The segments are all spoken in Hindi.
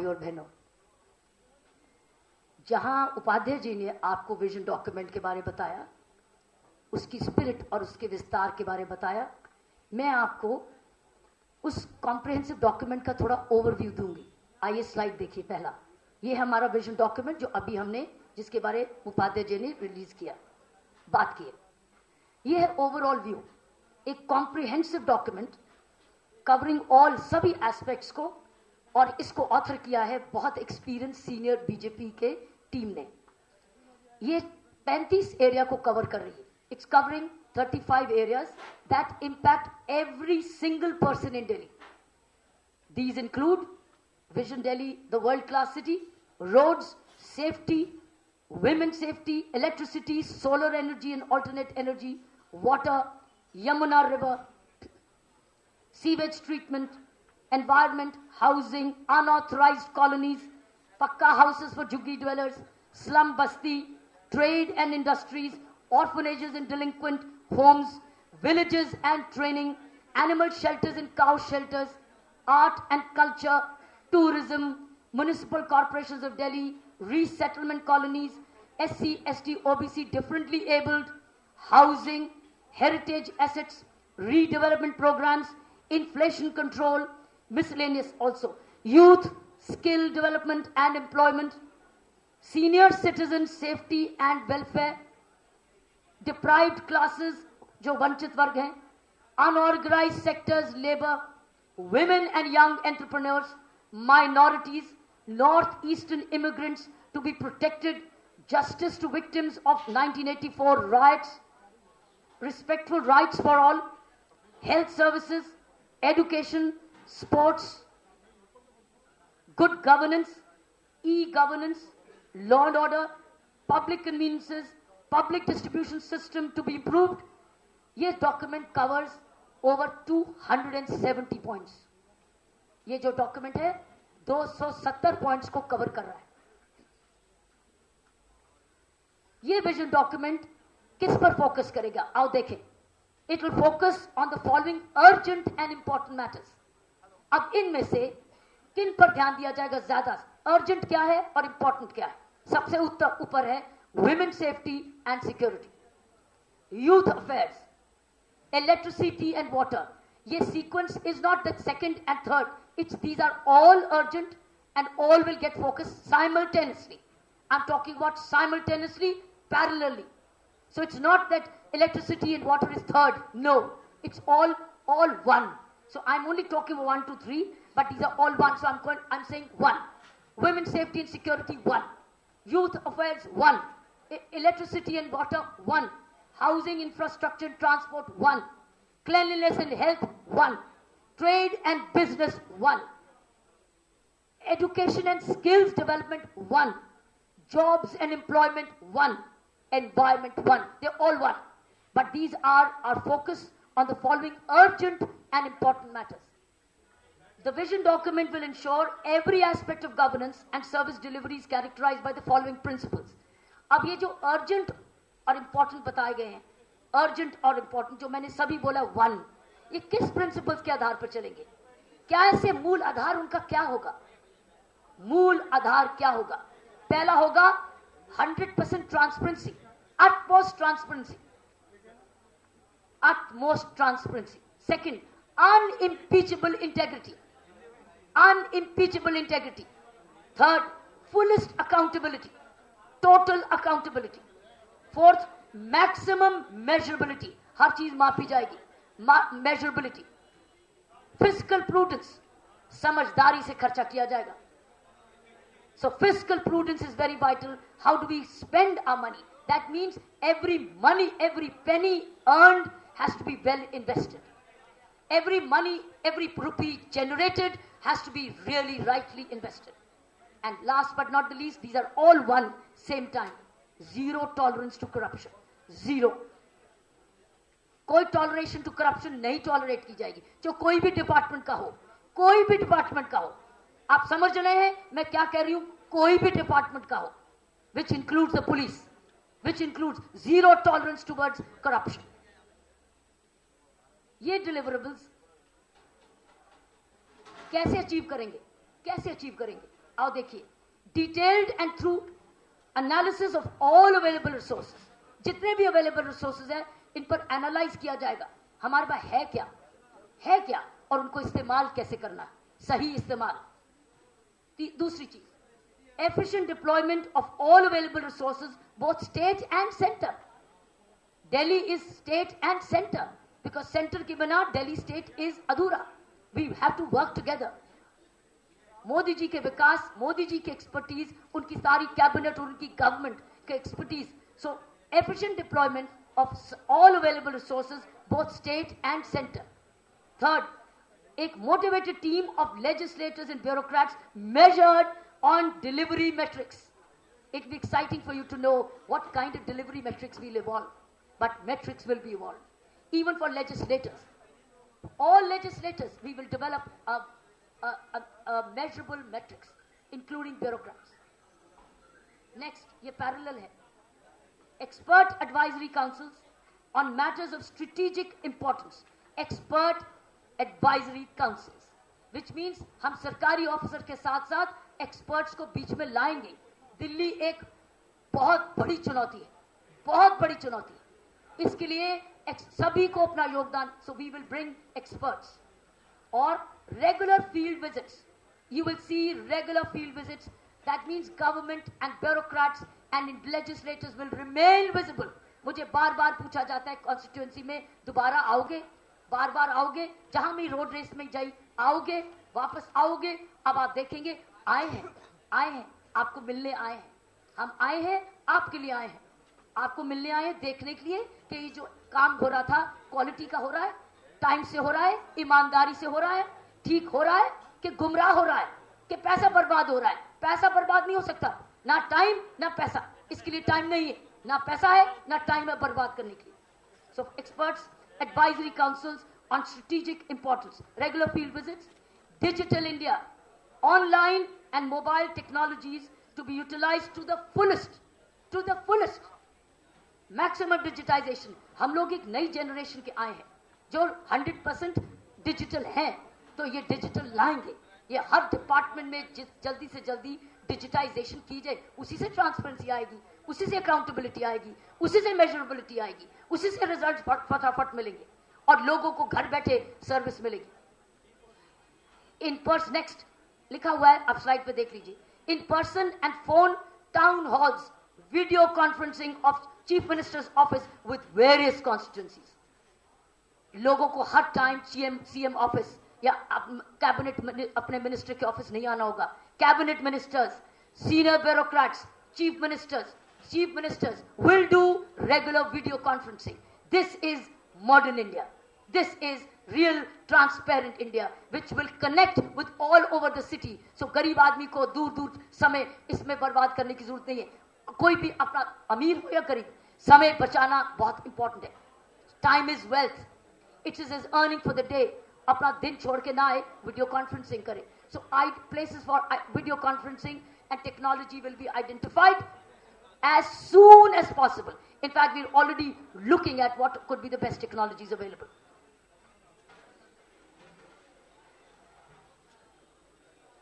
भाई और बहनों, जहां उपाध्याय जी ने आपको विजन डॉक्यूमेंट के बारे में बताया, उसकी स्पिरिट और उसके विस्तार के बारे में बताया, मैं आपको उस कॉम्प्रिहेंसिव डॉक्यूमेंट का थोड़ा ओवरव्यू दूंगी। आइए स्लाइड देखिए। पहला, ये हमारा विजन डॉक्यूमेंट जो अभी हमने, जिसके बारे उपाध्याय जी ने रिलीज किया, बात की। ये है ओवरऑल व्यू, एक कॉम्प्रिहेंसिव डॉक्यूमेंट कवरिंग ऑल, सभी एस्पेक्ट्स को, और इसको ऑथर किया है बहुत एक्सपीरियंस सीनियर बीजेपी के टीम ने। ये 35 एरिया को कवर कर रही है। It's covering 35 areas that impact every single person in Delhi. These include Vision Delhi, the world-class city, roads, safety, women's safety, electricity, solar energy and alternate energy, water, Yamuna River, sewage treatment, environment, housing, unauthorized colonies, pakka houses for juggi dwellers, slum basti, trade and industries, orphanages and delinquent homes, villages and training, animal shelters and cow shelters, art and culture, tourism, municipal corporations of Delhi, resettlement colonies, SC, ST, OBC, differently abled, housing, heritage assets, redevelopment programs, inflation control, miscellaneous also, youth, skill development and employment, senior citizen safety and welfare, deprived classes जो वंचित वर्ग हैं, unorganized sectors, labor, women and young entrepreneurs, minorities, northeastern immigrants to be protected, justice to victims of 1984 riots, respectful rights for all, health services, education, sports, good governance, e-governance, law and order, public conveniences, public distribution system to be improved. This document covers over 270 points. ये जो document है 270 points को cover कर रहा है। ये vision document किस पर focus करेगा? आओ देखें। It will focus on the following urgent and important matters. अब इनमें से किन पर ध्यान दिया जाएगा ज्यादा? Urgent क्या है और important क्या है? सबसे ऊपर है women safety and security, youth affairs, electricity and water. This sequence is not the second and third. These are all urgent and all will get focused simultaneously. I'm talking about simultaneously, parallelly. So it's not that electricity and water is third. No, it's all one. So I'm only talking 1, 2, 3, but these are all one. So I'm saying 1. Women safety and security 1. Youth affairs 1. Electricity and water 1. Housing, infrastructure and transport 1. Cleanliness and health 1. Trade and business 1. Education and skills development 1. Jobs and employment 1. Environment 1. They're all 1. But these are our focus on the following urgent and important matters. The vision document will ensure every aspect of governance and service delivery is characterized by the following principles. अब ये जो urgent और important बताए गए हैं, urgent और important जो मैंने सभी बोला 1, ये किस principles के आधार पर चलेंगे? क्या ऐसे मूल आधार उनका क्या होगा? मूल आधार क्या होगा? पहला होगा 100% transparency, utmost transparency. Utmost transparency. Second, unimpeachable integrity. Unimpeachable integrity. Third, fullest accountability. Total accountability. Fourth, maximum measurability. हर चीज मापी जाएगी. Measurability. Fiscal prudence. समझदारी से खर्चा किया जाएगा. So fiscal prudence is very vital. How do we spend our money? That means every money, every penny earned has to be well invested. Every money, every rupee generated has to be really rightly invested. And last but not the least, these are all one same time. Zero tolerance to corruption. Zero. कोई toleration to corruption नहीं tolerate की जाएगी. जो कोई भी department का हो, कोई भी department का हो. आप समझ रहे हैं मैं क्या कह रही हूं? कोई भी department का हो, which includes the police, which includes zero tolerance towards corruption. ये deliverables कैसे अचीव करेंगे? कैसे अचीव करेंगे? आओ देखिए, detailed and through analysis of all available resources, जितने भी अवेलेबल रिसोर्सेज है इन पर एनालाइज किया जाएगा, हमारे पास है क्या और उनको इस्तेमाल कैसे करना है, सही इस्तेमाल। दूसरी चीज, efficient deployment of all available resources, both state and center. Delhi is state and center because center के बिना Delhi state is अधूरा. We have to work together. Modi ji के विकास, मोदी जी की एक्सपर्टीज, उनकी सारी कैबिनेट और उनकी गवर्नमेंट के expertise. So efficient deployment of all available resources, both state and center. Third, एक motivated team of legislators and bureaucrats measured on delivery metrics. It will be exciting for you to know what kind of delivery metrics will evolve, but metrics will be evolved. Even for legislators, all legislators, we will develop a measurable metrics, including bureaucrats. Next, ये parallel है. Expert advisory councils on matters of strategic importance. Expert advisory councils, which means हम सरकारी ऑफिसर के साथ साथ एक्सपर्ट्स को बीच में लाएंगे. दिल्ली एक बहुत बड़ी चुनौती है, बहुत बड़ी चुनौती है. इसके लिए सभी को अपना योगदान. So we will bring experts और regular field visits. You will see regular field visits. That means government and bureaucrats and legislators will remain visible. मुझे बार बार पूछा जाता है कॉन्स्टिट्यूएंसी में, दोबारा आओगे, बार बार आओगे, जहां मैं रोड रेस में जाई आओगे, वापस आओगे. अब आप देखेंगे आए हैं, आपको मिलने आए हैं. हम आए हैं, आपके लिए आए हैं, आपको मिलने आए हैं, देखने के लिए कि ये जो काम हो रहा था क्वालिटी का हो रहा है, टाइम से हो रहा है, ईमानदारी से हो रहा है, ठीक हो रहा है कि गुमराह हो रहा है, कि पैसा बर्बाद हो रहा है. पैसा बर्बाद नहीं हो सकता, ना टाइम ना पैसा. इसके लिए टाइम नहीं है, ना पैसा है ना टाइम है बर्बाद करने के लिए. सो experts advisory councils on strategic importance, regular field visits, digital India, online and mobile technologies to be utilized to the fullest, maximum digitization. हम लोग एक नई जनरेशन के आए हैं जो 100% डिजिटल हैं, तो ये डिजिटल लाएंगे. ये हर डिपार्टमेंट में जल्दी से जल्दी डिजिटाइजेशन की जाए, उसी से ट्रांसपेरेंसी आएगी, उसी से अकाउंटेबिलिटी आएगी, उसी से मेजरेबिलिटी आएगी, उसी से रिजल्ट फटाफट मिलेंगे और लोगों को घर बैठे सर्विस मिलेगी. इन पर्सन, नेक्स्ट लिखा हुआ है, आप स्लाइड पे देख लीजिए. In person and phone town halls, video conferencing of chief minister's office with various constituencies. लोगों को हर टाइम सीएम ऑफिस या कैबिनेट अपने मिनिस्टर के ऑफिस नहीं आना होगा. Cabinet ministers, senior bureaucrats, chief ministers will do regular video conferencing. This is modern India. This is real transparent India which will connect with all over the city. So गरीब आदमी को दूर दूर समय इसमें बर्बाद करने की जरूरत नहीं है. कोई भी अपना अमीर हो या गरीब, समय बचाना बहुत इंपॉर्टेंट है. Time is wealth, it is is earning for the day. अपना दिन छोड़ के ना आए, वीडियो कॉन्फ्रेंसिंग करे. सो places for video conferencing and technology will be identified as soon as possible. In fact, we're already looking at what could be the best technologies available.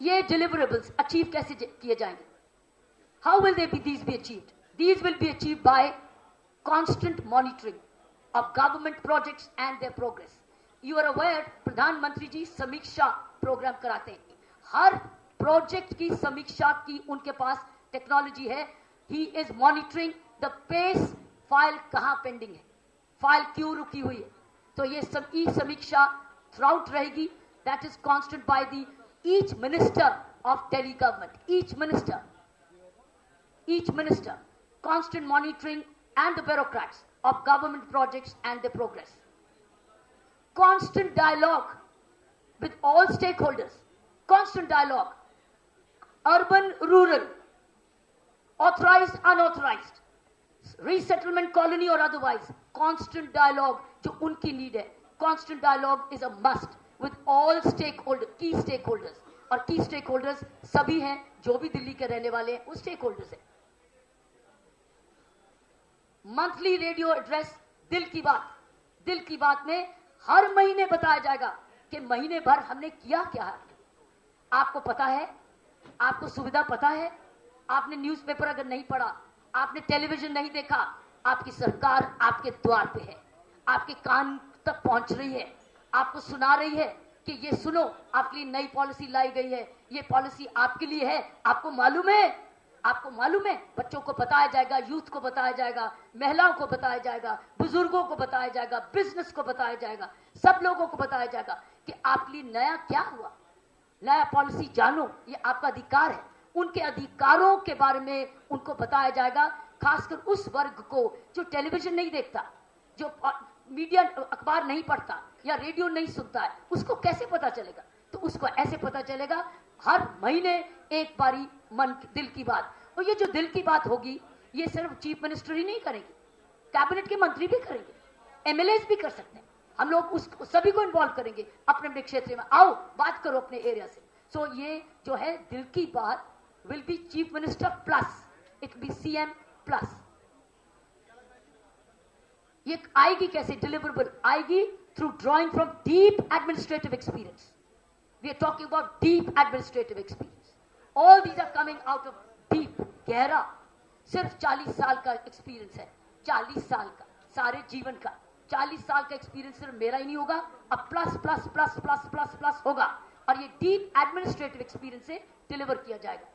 ये deliverables achieve कैसे किए जाएंगे? How will these be achieved? These will be achieved by constant monitoring of government projects and their progress. You are aware, प्रधानमंत्री जी समीक्षा प्रोग्राम कराते हैं. हर प्रोजेक्ट की समीक्षा की उनके पास टेक्नोलॉजी है. He is monitoring the pace, file कहां पेंडिंग है, फाइल क्यों रुकी हुई है. तो ये समीक्षा थ्राउट रहेगी. That is constant by the each minister of Delhi government. each minister constant monitoring and the bureaucrats of government projects and their progress. Constant dialogue with all stakeholders. Constant dialogue. Urban, rural, authorized, unauthorized, resettlement colony or otherwise. Constant dialogue जो उनकी need है. Constant dialogue is a must with all stakeholders, key stakeholders. और key stakeholders सभी हैं जो भी दिल्ली के रहने वाले हैं वो stakeholders हैं. मंथली रेडियो एड्रेस दिल की बात में हर महीने बताया जाएगा कि महीने भर हमने किया क्या है. आपको पता है आपको सुविधा पता है? आपने न्यूज़पेपर अगर नहीं पढ़ा, आपने टेलीविजन नहीं देखा, आपकी सरकार आपके द्वार पे है, आपके कान तक पहुंच रही है, आपको सुना रही है कि ये सुनो, आपके लिए नई पॉलिसी लाई गई है, ये पॉलिसी आपके लिए है। आपको मालूम है? आपको मालूम है? बच्चों को बताया जाएगा, यूथ को बताया जाएगा, महिलाओं को बताया जाएगा, बुजुर्गों को बताया जाएगा, बिजनेस को बताया जाएगा, सब लोगों को बताया जाएगा कि आपके लिए नया क्या हुआ, नया पॉलिसी जानो, ये आपका अधिकार है। उनके अधिकारों के बारे में उनको बताया जाएगा, खासकर उस वर्ग को जो टेलीविजन नहीं देखता, जो मीडिया अखबार नहीं पढ़ता या रेडियो नहीं सुनता है, उसको कैसे पता चलेगा? तो उसको ऐसे पता चलेगा, हर महीने एक बारी मन दिल की बात। और ये जो दिल की बात होगी, ये सिर्फ चीफ मिनिस्टर ही नहीं करेंगे, कैबिनेट के मंत्री भी करेंगे, एमएलएस भी कर सकते हैं। हम लोग उस सभी को इन्वॉल्व करेंगे अपने अपने क्षेत्र में। आओ बात करो अपने एरिया से। सो ये जो है दिल की बात will be chief minister plus, it be CM plus. ये आएगी कैसे? डिलीवरेबल आएगी through drawing from deep administrative experience. We are talking about deep administrative experience. All these are coming out of deep, गहरा। सिर्फ 40 साल का एक्सपीरियंस है, 40 साल का, सारे जीवन का 40 साल का एक्सपीरियंस सिर्फ मेरा ही नहीं होगा, अब plus plus plus plus plus plus होगा, और ये डीप एडमिनिस्ट्रेटिव एक्सपीरियंस से डिलीवर किया जाएगा।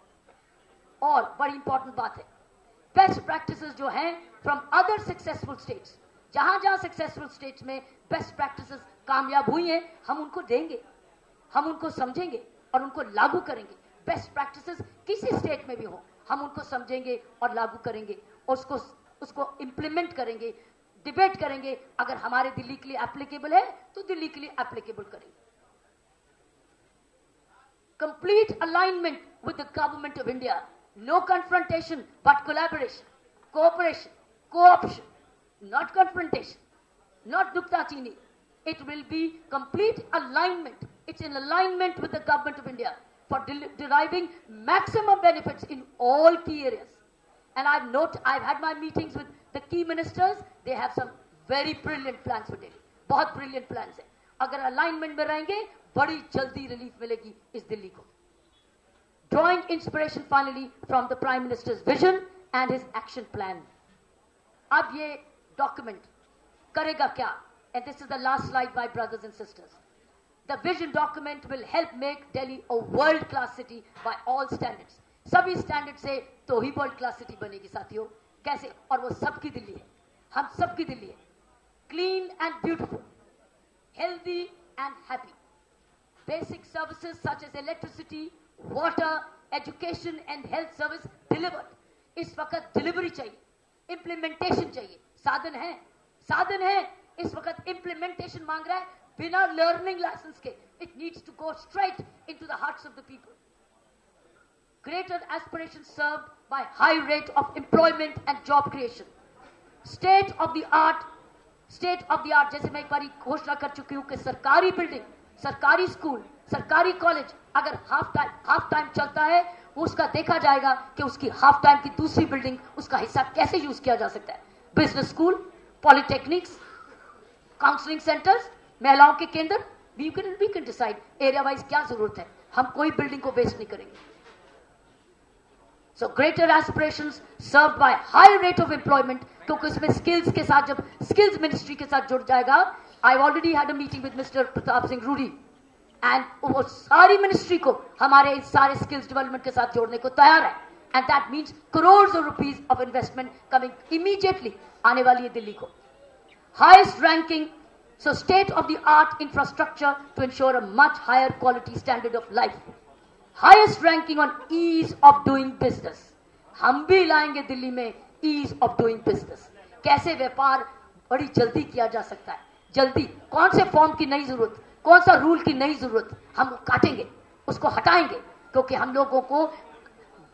और बड़ी इंपॉर्टेंट बात है, बेस्ट प्रैक्टिसेस जो हैं फ्रॉम अदर सक्सेसफुल स्टेट्स, जहां जहां सक्सेसफुल स्टेट्स में बेस्ट प्रैक्टिसेस कामयाब हुई हैं, हम उनको देंगे, हम उनको समझेंगे और उनको लागू करेंगे। बेस्ट प्रैक्टिसेस किसी स्टेट में भी हो, हम उनको समझेंगे और लागू करेंगे, और उसको इंप्लीमेंट करेंगे, डिबेट करेंगे। अगर हमारे दिल्ली के लिए एप्लीकेबल है तो दिल्ली के लिए एप्लीकेबल करेंगे। Complete alignment with the government of India, no confrontation but collaboration, cooperation, cooption, not confrontation, not nukta-chini. It will be complete alignment. It's in alignment with the government of India for deriving maximum benefits in all key areas. And I've had my meetings with the key ministers. They have some very brilliant plans for Delhi. बहुत brilliant plans है। अगर alignment में रहेंगे, बड़ी जल्दी relief मिलेगी इस दिल्ली को। Drawing inspiration finally from the Prime Minister's vision and his action plan. अब ये document करेगा क्या? And this is the last slide, my brothers and sisters. The vision document will help make Delhi a world-class city by all standards. सभी standards से तो ही world-class city बनेगी साथियों। कैसे? और वो सबकी दिल्ली है, हम सबकी दिल्ली है। Clean and beautiful, healthy and happy. Basic services such as electricity, water, education and health service delivered. इस वक्त delivery चाहिए, implementation चाहिए। साधन है, साधन है, इस वक्त implementation मांग रहा है, बिना learning license के। It needs to go straight into the hearts of the people. Greater aspirations served by high rate of employment and job creation. State of the art, जैसे मैं एक बारी घोषणा कर चुकी हूं कि सरकारी बिल्डिंग, सरकारी स्कूल, सरकारी कॉलेज अगर हाफ टाइम चलता है, उसका देखा जाएगा कि उसकी हाफ टाइम की दूसरी बिल्डिंग, उसका हिस्सा कैसे यूज किया जा सकता है। Business school, polytechnics, counselling centres, महिलाओं के केंद्र, we can decide area wise क्या जरूरत है। हम कोई बिल्डिंग को वेस्ट नहीं करेंगे। So greater aspirations served by high rate of employment, क्योंकि इसमें स्किल्स के साथ, जब स्किल्स मिनिस्ट्री के साथ जुड़ जाएगा। I already had a meeting with mister Pratap Singh Rudy, and वो सारी मिनिस्ट्री को हमारे इस सारे स्किल्स डेवलपमेंट के साथ जोड़ने को तैयार है। And that means crore rupees of investment coming immediately आने वाली है दिल्ली को। Highest ranking, so state of the art infrastructure to ensure a much higher quality standard of life. Highest ranking on ease of doing business. हम भी लाएंगे दिल्ली में ease of doing business. कैसे व्यापार बड़ी जल्दी किया जा सकता है, जल्दी। कौन से फॉर्म की नई जरूरत, कौन सा रूल की नई जरूरत, हम काटेंगे, उसको हटाएंगे, क्योंकि हम लोगों को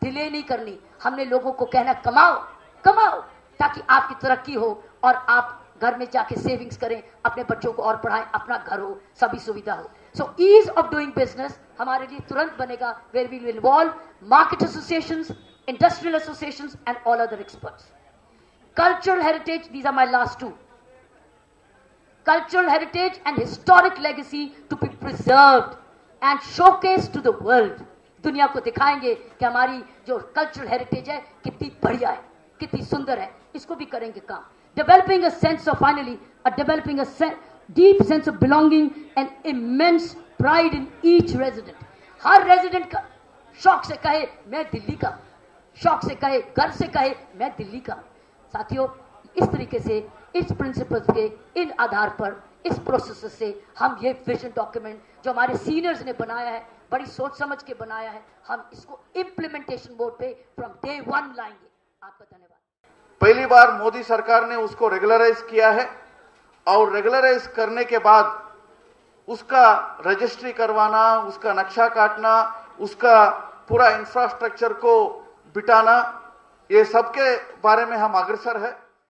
डिले नहीं करनी। हमने लोगों को कहना कमाओ कमाओ, ताकि आपकी तरक्की हो और आप घर में जाके सेविंग्स करें, अपने बच्चों को और पढ़ाएं, अपना घर हो, सभी सुविधा हो। So ease of doing business हमारे लिए तुरंत बनेगा, where we will involve market associations, industrial associations and all other experts. Cultural heritage, these are my last two. Cultural heritage and historic legacy to be preserved and showcased to the world. दुनिया को दिखाएंगे कि हमारी जो कल्चरल हेरिटेज है कितनी बढ़िया है, कितनी सुंदर है। इसको भी करेंगे काम। Developing a sense of finally developing a deep sense of belonging and immense pride in each resident. Her resident का शौक से कहे मैं दिल्ली का, शौक से कहे, गर्व से कहे मैं दिल्ली का। साथियों, इस तरीके से इस प्रिंसिपल्स के इन आधार पर इस प्रोसेस से हम ये विजन डॉक्यूमेंट जो हमारे सीनियर्स ने बनाया है, बड़ी सोच समझ के बनाया है, हम इसको इम्प्लीमेंटेशन मोड पे फ्रॉम डे 1 लाएंगे। आपका धन्यवाद। पहली बार मोदी सरकार ने उसको रेगुलराइज किया है और रेगुलराइज करने के बाद उसका रजिस्ट्री करवाना, उसका नक्शा काटना, उसका पूरा इंफ्रास्ट्रक्चर को बिठाना, ये सबके बारे में हम अग्रसर है।